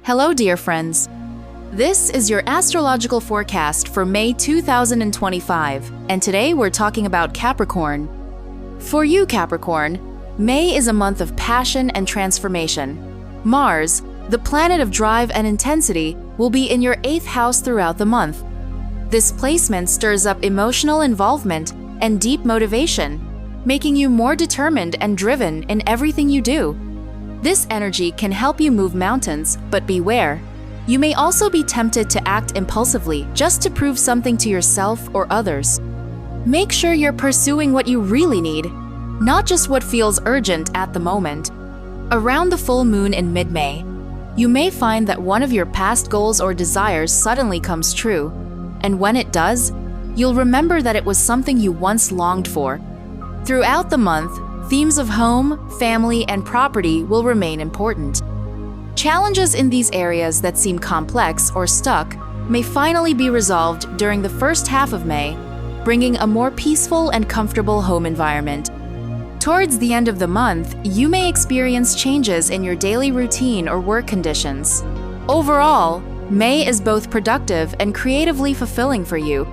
Hello, dear friends. This is your astrological forecast for May 2025, and today we're talking about Capricorn. For you, Capricorn, May is a month of passion and transformation. Mars, the planet of drive and intensity, will be in your 8th house throughout the month. This placement stirs up emotional involvement and deep motivation, making you more determined and driven in everything you do. This energy can help you move mountains, but beware. You may also be tempted to act impulsively just to prove something to yourself or others. Make sure you're pursuing what you really need, not just what feels urgent at the moment. Around the full moon in mid-May, you may find that one of your past goals or desires suddenly comes true, and when it does, you'll remember that it was something you once longed for. Throughout the month, themes of home, family, and property will remain important. Challenges in these areas that seem complex or stuck may finally be resolved during the first half of May, bringing a more peaceful and comfortable home environment. Towards the end of the month, you may experience changes in your daily routine or work conditions. Overall, May is both productive and creatively fulfilling for you.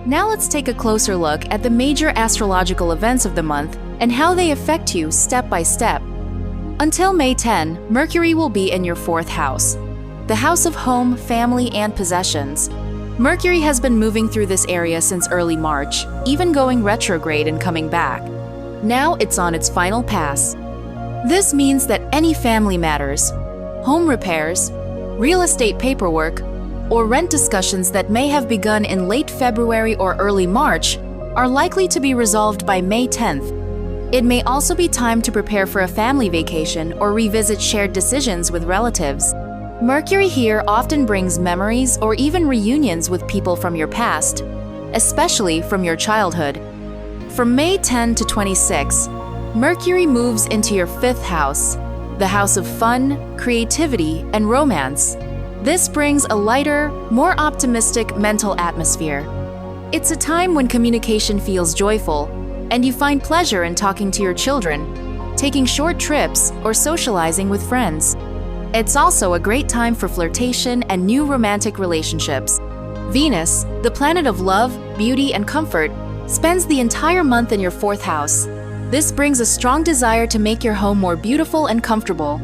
Now let's take a closer look at the major astrological events of the month and how they affect you step by step. Until May 10, Mercury will be in your 4th house, the house of home, family, and possessions. Mercury has been moving through this area since early March, even going retrograde and coming back. Now it's on its final pass. This means that any family matters, home repairs, real estate paperwork, or rent discussions that may have begun in late February or early March are likely to be resolved by May 10th. It may also be time to prepare for a family vacation or revisit shared decisions with relatives. Mercury here often brings memories or even reunions with people from your past, especially from your childhood. From May 10 to 26, Mercury moves into your 5th house, the house of fun, creativity, and romance. This brings a lighter, more optimistic mental atmosphere. It's a time when communication feels joyful, and you find pleasure in talking to your children, taking short trips, or socializing with friends. It's also a great time for flirtation and new romantic relationships. Venus, the planet of love, beauty, and comfort, spends the entire month in your 4th house. This brings a strong desire to make your home more beautiful and comfortable.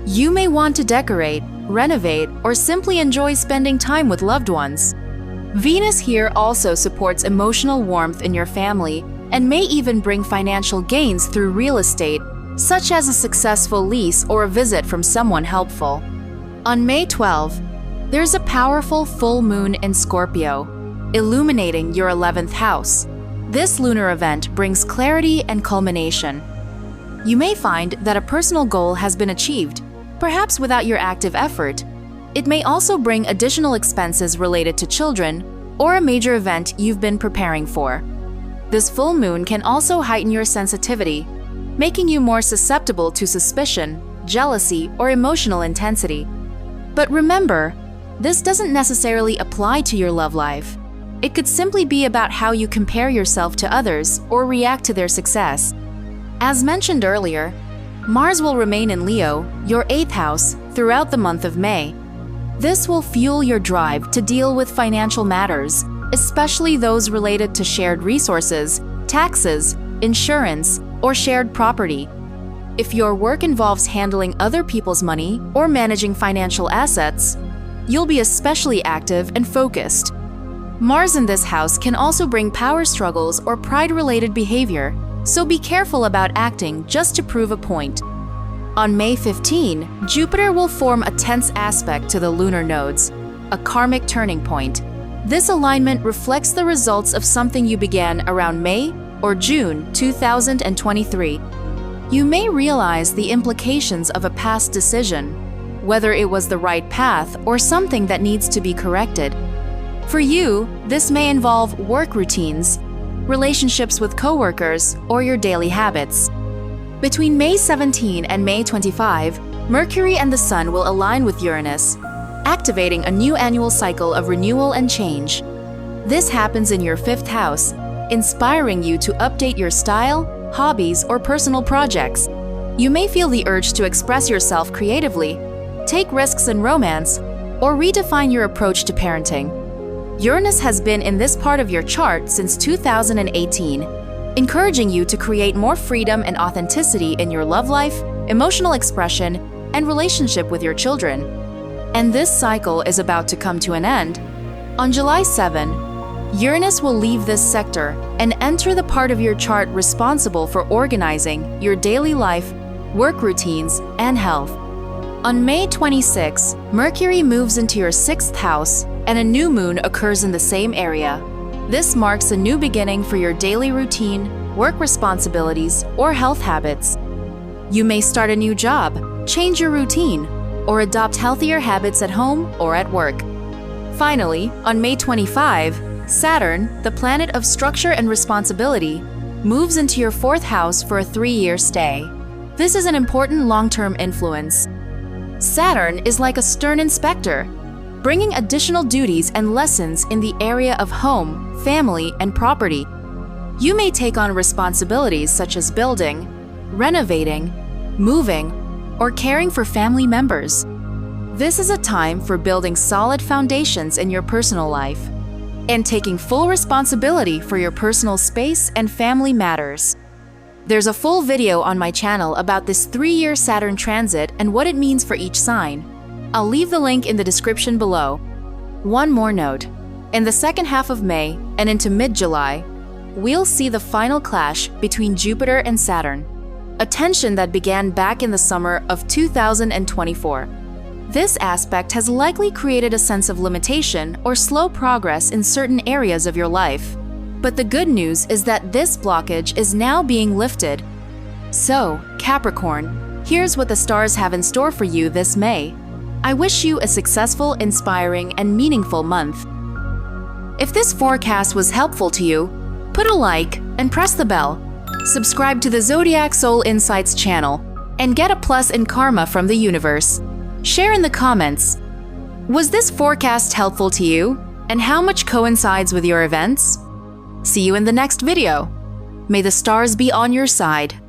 You may want to decorate, renovate, or simply enjoy spending time with loved ones. Venus here also supports emotional warmth in your family and may even bring financial gains through real estate, such as a successful lease or a visit from someone helpful. On May 12, there's a powerful full moon in Scorpio, illuminating your 11th house. This lunar event brings clarity and culmination. You may find that a personal goal has been achieved, perhaps without your active effort. It may also bring additional expenses related to children or a major event you've been preparing for. This full moon can also heighten your sensitivity, making you more susceptible to suspicion, jealousy, or emotional intensity. But remember, this doesn't necessarily apply to your love life. It could simply be about how you compare yourself to others or react to their success. As mentioned earlier, Mars will remain in Leo, your 8th house, throughout the month of May. This will fuel your drive to deal with financial matters, especially those related to shared resources, taxes, insurance, or shared property. If your work involves handling other people's money or managing financial assets, you'll be especially active and focused. Mars in this house can also bring power struggles or pride-related behavior, so be careful about acting just to prove a point. On May 15, Jupiter will form a tense aspect to the lunar nodes, a karmic turning point. This alignment reflects the results of something you began around May or June 2023. You may realize the implications of a past decision, whether it was the right path or something that needs to be corrected. For you, this may involve work routines, relationships with coworkers, or your daily habits. Between May 17 and May 25, Mercury and the Sun will align with Uranus, activating a new annual cycle of renewal and change. This happens in your 5th house, inspiring you to update your style, hobbies, or personal projects. You may feel the urge to express yourself creatively, take risks in romance, or redefine your approach to parenting. Uranus has been in this part of your chart since 2018, encouraging you to create more freedom and authenticity in your love life, emotional expression, and relationship with your children. And this cycle is about to come to an end. On July 7, Uranus will leave this sector and enter the part of your chart responsible for organizing your daily life, work routines, and health. On May 26, Mercury moves into your 6th house and a new moon occurs in the same area. This marks a new beginning for your daily routine, work responsibilities, or health habits. You may start a new job, change your routine, or adopt healthier habits at home or at work. Finally, on May 25, Saturn, the planet of structure and responsibility, moves into your 4th house for a 3-year stay. This is an important long-term influence. Saturn is like a stern inspector, bringing additional duties and lessons in the area of home, family, and property. You may take on responsibilities such as building, renovating, moving, or caring for family members. This is a time for building solid foundations in your personal life and taking full responsibility for your personal space and family matters. There's a full video on my channel about this 3-year Saturn transit and what it means for each sign. I'll leave the link in the description below. One more note. In the second half of May and into mid-July, we'll see the final clash between Jupiter and Saturn, a tension that began back in the summer of 2024. This aspect has likely created a sense of limitation or slow progress in certain areas of your life. But the good news is that this blockage is now being lifted. So, Capricorn, here's what the stars have in store for you this May. I wish you a successful, inspiring, and meaningful month. If this forecast was helpful to you, put a like and press the bell. Subscribe to the Zodiac Soul Insights channel and get a plus in karma from the universe. Share in the comments. Was this forecast helpful to you? And how much coincides with your events? See you in the next video. May the stars be on your side.